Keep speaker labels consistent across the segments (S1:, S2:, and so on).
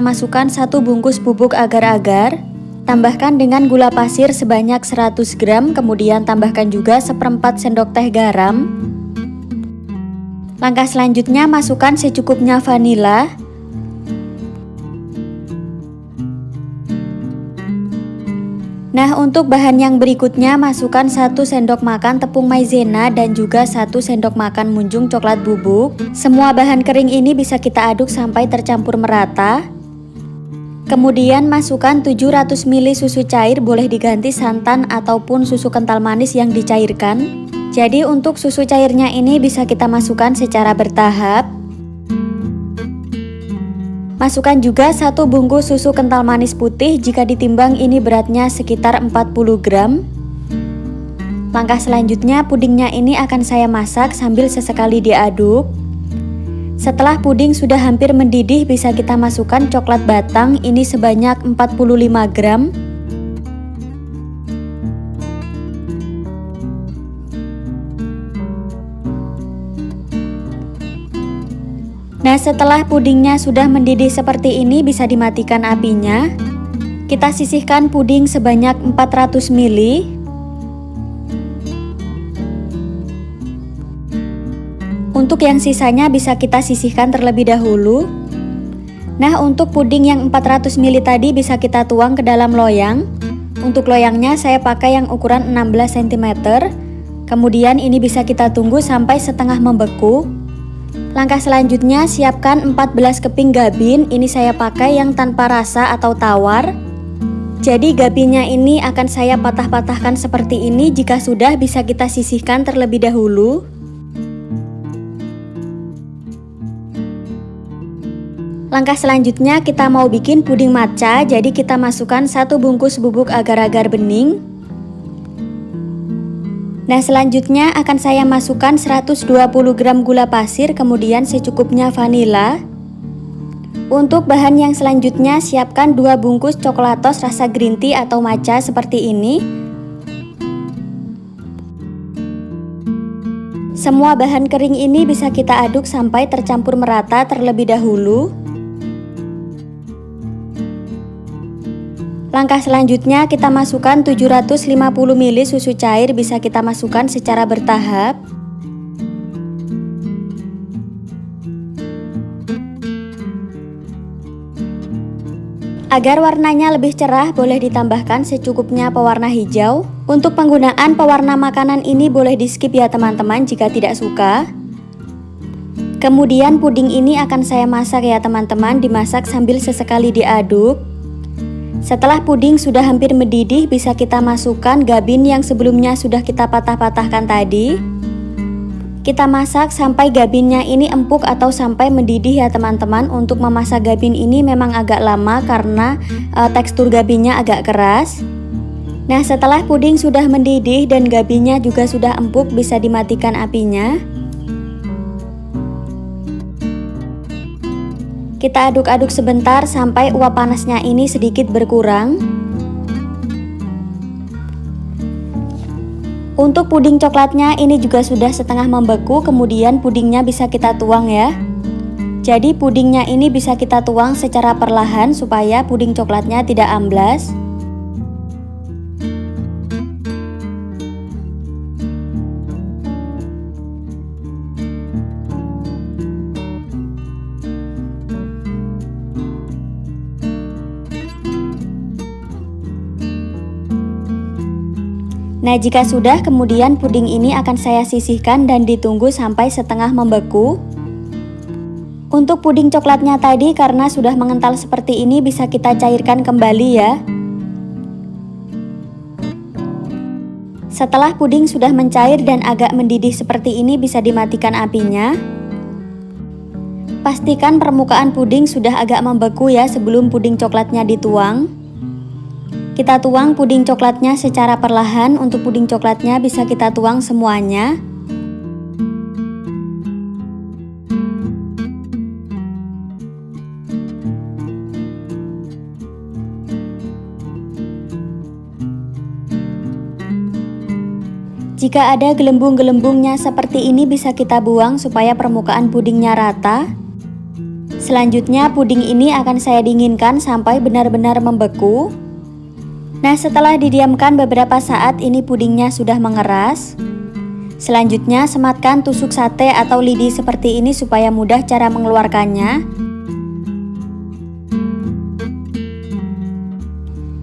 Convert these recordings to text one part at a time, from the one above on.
S1: Masukkan 1 bungkus bubuk agar-agar. Tambahkan dengan gula pasir sebanyak 100 gram, kemudian tambahkan juga 1/4 sendok teh garam. Langkah selanjutnya masukkan secukupnya vanila. Nah, untuk bahan yang berikutnya masukkan 1 sendok makan tepung maizena dan juga 1 sendok makan munjung coklat bubuk. Semua bahan kering ini bisa kita aduk sampai tercampur merata. Kemudian masukkan 700 ml susu cair, boleh diganti santan ataupun susu kental manis yang dicairkan. Jadi untuk susu cairnya ini bisa kita masukkan secara bertahap. Masukkan juga 1 bungkus susu kental manis putih, jika ditimbang ini beratnya sekitar 40 gram. Langkah selanjutnya pudingnya ini akan saya masak sambil sesekali diaduk. Setelah puding sudah hampir mendidih, bisa kita masukkan coklat batang ini sebanyak 45 gram. Nah, setelah pudingnya sudah mendidih seperti ini, bisa dimatikan apinya. Kita sisihkan puding sebanyak 400 ml. Untuk yang sisanya bisa kita sisihkan terlebih dahulu. Nah, untuk puding yang 400 ml tadi bisa kita tuang ke dalam loyang. Untuk loyangnya saya pakai yang ukuran 16 cm. Kemudian ini bisa kita tunggu sampai setengah membeku. Langkah selanjutnya siapkan 14 keping gabin, ini saya pakai yang tanpa rasa atau tawar. Jadi gabinnya ini akan saya patah-patahkan seperti ini, jika sudah bisa kita sisihkan terlebih dahulu. Langkah selanjutnya kita mau bikin puding matcha, jadi kita masukkan 1 bungkus bubuk agar-agar bening. Nah, selanjutnya akan saya masukkan 120 gram gula pasir, kemudian secukupnya vanila. Untuk bahan yang selanjutnya siapkan 2 bungkus coklatos rasa green tea atau matcha seperti ini. Semua bahan kering ini bisa kita aduk sampai tercampur merata terlebih dahulu. Langkah selanjutnya kita masukkan 750 ml susu cair, bisa kita masukkan secara bertahap. Agar warnanya lebih cerah, boleh ditambahkan secukupnya pewarna hijau. Untuk penggunaan pewarna makanan ini boleh di skip ya teman-teman jika tidak suka. Kemudian puding ini akan saya masak ya teman-teman, dimasak sambil sesekali diaduk. Setelah puding sudah hampir mendidih, bisa kita masukkan gabin yang sebelumnya sudah kita patah-patahkan tadi. Kita masak sampai gabinnya ini empuk atau sampai mendidih ya teman-teman. Untuk memasak gabin ini memang agak lama karena tekstur gabinnya agak keras. Nah, setelah puding sudah mendidih dan gabinnya juga sudah empuk, bisa dimatikan apinya. Kita aduk-aduk sebentar sampai uap panasnya ini sedikit berkurang. Untuk puding coklatnya ini juga sudah setengah membeku, kemudian pudingnya bisa kita tuang ya. Jadi pudingnya ini bisa kita tuang secara perlahan supaya puding coklatnya tidak amblas. Nah, jika sudah, kemudian puding ini akan saya sisihkan dan ditunggu sampai setengah membeku. Untuk puding coklatnya tadi karena sudah mengental seperti ini, bisa kita cairkan kembali ya. Setelah puding sudah mencair dan agak mendidih seperti ini, bisa dimatikan apinya. Pastikan permukaan puding sudah agak membeku ya sebelum puding coklatnya dituang. Kita tuang puding coklatnya secara perlahan. Untuk puding coklatnya bisa kita tuang semuanya. Jika ada gelembung-gelembungnya seperti ini bisa kita buang supaya permukaan pudingnya rata. Selanjutnya puding ini akan saya dinginkan sampai benar-benar membeku. Nah, setelah didiamkan beberapa saat, ini pudingnya sudah mengeras. Selanjutnya sematkan tusuk sate atau lidi seperti ini supaya mudah cara mengeluarkannya.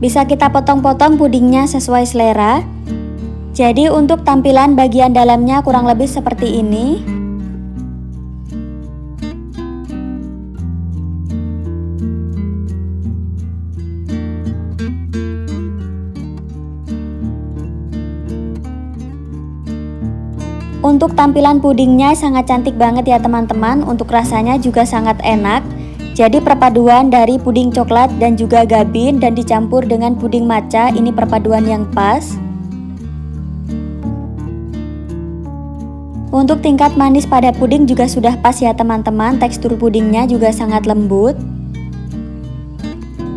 S1: Bisa kita potong-potong pudingnya sesuai selera. Jadi untuk tampilan bagian dalamnya kurang lebih seperti ini. Untuk tampilan pudingnya sangat cantik banget ya teman-teman. Untuk rasanya juga sangat enak. Jadi perpaduan dari puding coklat dan juga gabin dan dicampur dengan puding matcha, ini perpaduan yang pas. Untuk tingkat manis pada puding juga sudah pas ya teman-teman. Tekstur pudingnya juga sangat lembut.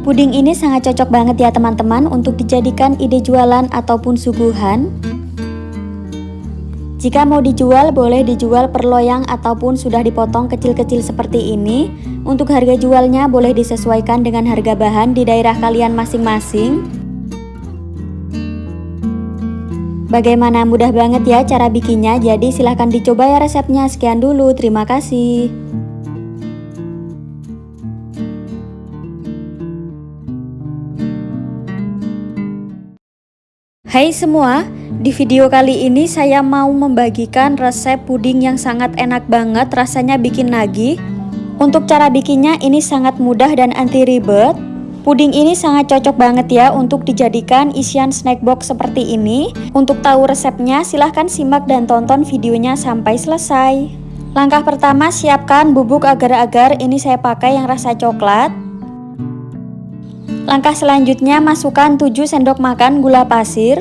S1: Puding ini sangat cocok banget ya teman-teman untuk dijadikan ide jualan ataupun suguhan. Jika mau dijual, boleh dijual per loyang ataupun sudah dipotong kecil-kecil seperti ini. Untuk harga jualnya boleh disesuaikan dengan harga bahan di daerah kalian masing-masing. Bagaimana, mudah banget ya cara bikinnya, jadi silahkan dicoba ya resepnya. Sekian dulu, terima kasih. Hai semua, di video kali ini saya mau membagikan resep puding yang sangat enak banget, rasanya bikin nagih. Untuk cara bikinnya ini sangat mudah dan anti ribet. Puding ini sangat cocok banget ya untuk dijadikan isian snack box seperti ini. Untuk tahu resepnya silahkan simak dan tonton videonya sampai selesai. Langkah pertama, siapkan bubuk agar-agar, ini saya pakai yang rasa coklat. Langkah selanjutnya, masukkan 7 sendok makan gula pasir.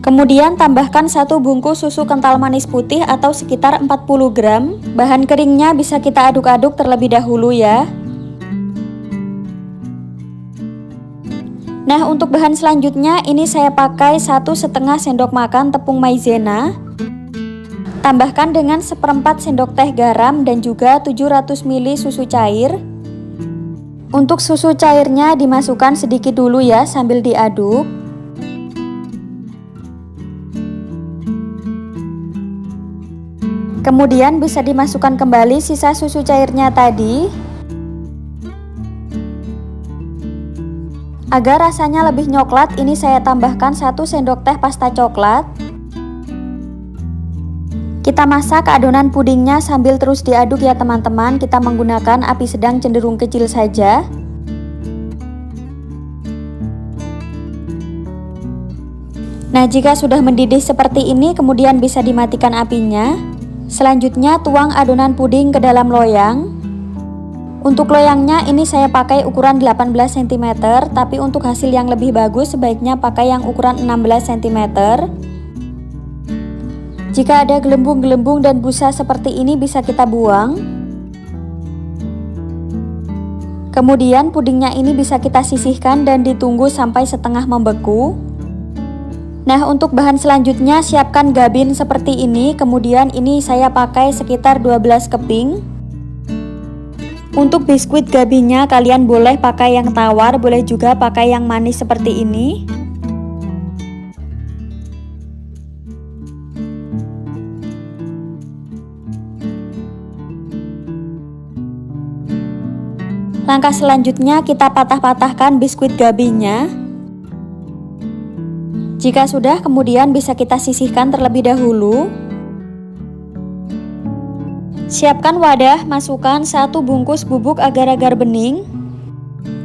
S1: Kemudian tambahkan 1 bungkus susu kental manis putih atau sekitar 40 gram. Bahan keringnya bisa kita aduk-aduk terlebih dahulu ya. Nah, untuk bahan selanjutnya ini saya pakai 1,5 sendok makan tepung maizena. Tambahkan dengan 1/4 sendok teh garam dan juga 700 ml susu cair. Untuk susu cairnya dimasukkan sedikit dulu ya sambil diaduk. Kemudian bisa dimasukkan kembali sisa susu cairnya tadi. Agar rasanya lebih nyoklat, ini saya tambahkan 1 sendok teh pasta coklat. Kita masak adonan pudingnya sambil terus diaduk ya teman-teman. Kita menggunakan api sedang cenderung kecil saja. Nah, jika sudah mendidih seperti ini, kemudian bisa dimatikan apinya. Selanjutnya tuang adonan puding ke dalam loyang. Untuk loyangnya ini saya pakai ukuran 18 cm, tapi untuk hasil yang lebih bagus sebaiknya pakai yang ukuran 16 cm. Jika ada gelembung-gelembung dan busa seperti ini bisa kita buang. Kemudian pudingnya ini bisa kita sisihkan dan ditunggu sampai setengah membeku. Nah, untuk bahan selanjutnya siapkan gabin seperti ini, kemudian ini saya pakai sekitar 12 keping. Untuk biskuit gabinnya kalian boleh pakai yang tawar, boleh juga pakai yang manis seperti ini. Langkah selanjutnya kita patah-patahkan biskuit gabinnya. Jika sudah, kemudian bisa kita sisihkan terlebih dahulu. Siapkan wadah, masukkan 1 bungkus bubuk agar-agar bening.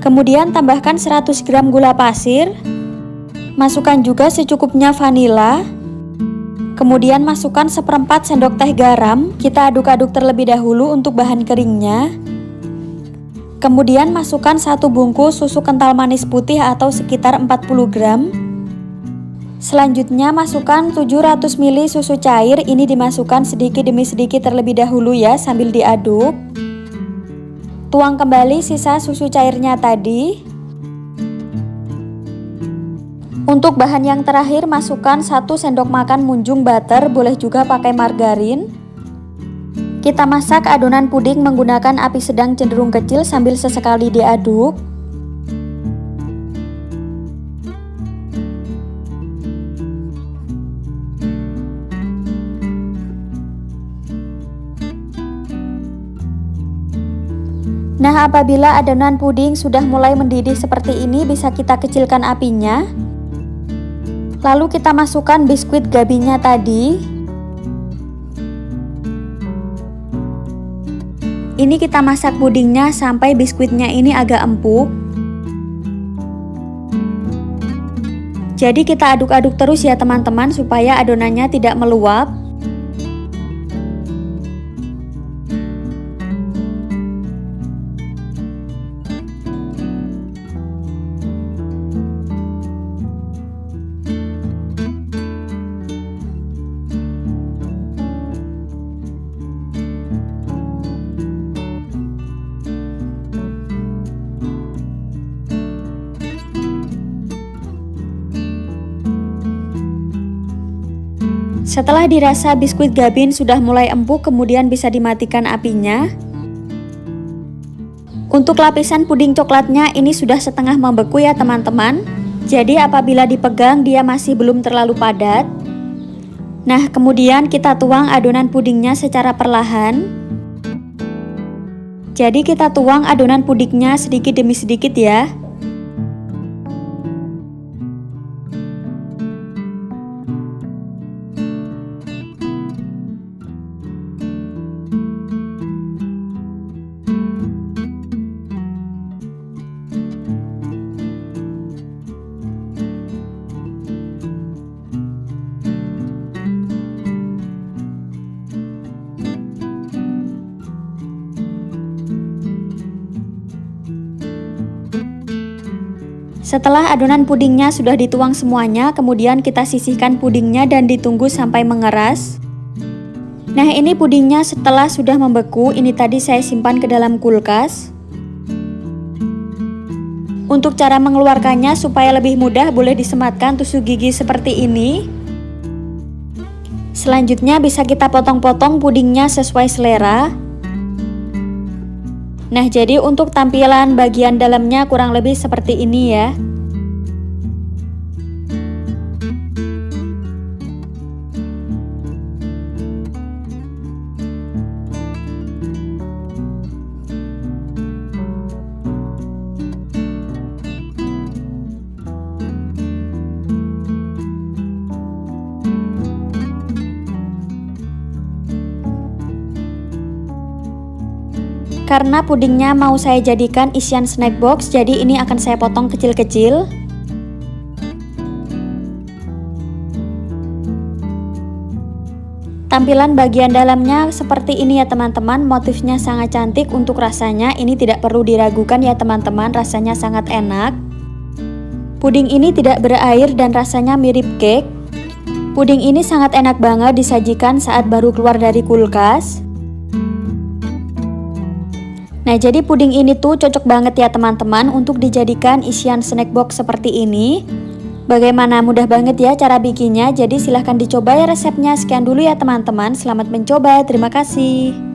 S1: Kemudian tambahkan 100 gram gula pasir. Masukkan juga secukupnya vanila. Kemudian masukkan 1/4 sendok teh garam. Kita aduk-aduk terlebih dahulu untuk bahan keringnya. Kemudian masukkan 1 bungkus susu kental manis putih atau sekitar 40 gram. Selanjutnya masukkan 700 ml susu cair, ini dimasukkan sedikit demi sedikit terlebih dahulu ya sambil diaduk. Tuang kembali sisa susu cairnya tadi. Untuk bahan yang terakhir masukkan 1 sendok makan munjung butter, boleh juga pakai margarin. Kita masak adonan puding menggunakan api sedang cenderung kecil sambil sesekali diaduk. Nah, apabila adonan puding sudah mulai mendidih seperti ini, bisa kita kecilkan apinya. Lalu kita masukkan biskuit gabinya tadi. Ini kita masak pudingnya sampai biskuitnya ini agak empuk. Jadi kita aduk-aduk terus ya teman-teman, supaya adonannya tidak meluap. Setelah dirasa biskuit gabin sudah mulai empuk, kemudian bisa dimatikan apinya. Untuk lapisan puding coklatnya ini sudah setengah membeku ya teman-teman. Jadi apabila dipegang dia masih belum terlalu padat. Nah, kemudian kita tuang adonan pudingnya secara perlahan. Jadi kita tuang adonan pudingnya sedikit demi sedikit ya. Setelah adonan pudingnya sudah dituang semuanya, kemudian kita sisihkan pudingnya dan ditunggu sampai mengeras. Nah, ini pudingnya setelah sudah membeku, ini tadi saya simpan ke dalam kulkas. Untuk cara mengeluarkannya supaya lebih mudah, boleh disematkan tusuk gigi seperti ini. Selanjutnya bisa kita potong-potong pudingnya sesuai selera. Nah, jadi untuk tampilan bagian dalamnya kurang lebih seperti ini ya. Karena pudingnya mau saya jadikan isian snack box, jadi ini akan saya potong kecil-kecil. Tampilan bagian dalamnya seperti ini ya teman-teman, motifnya sangat cantik. Untuk rasanya ini tidak perlu diragukan ya teman-teman, rasanya sangat enak. Puding ini tidak berair dan rasanya mirip cake. Puding ini sangat enak banget disajikan saat baru keluar dari kulkas. Nah, jadi puding ini tuh cocok banget ya teman-teman untuk dijadikan isian snack box seperti ini. Bagaimana, mudah banget ya cara bikinnya, jadi silahkan dicoba ya resepnya. Sekian dulu ya teman-teman, selamat mencoba, terima kasih.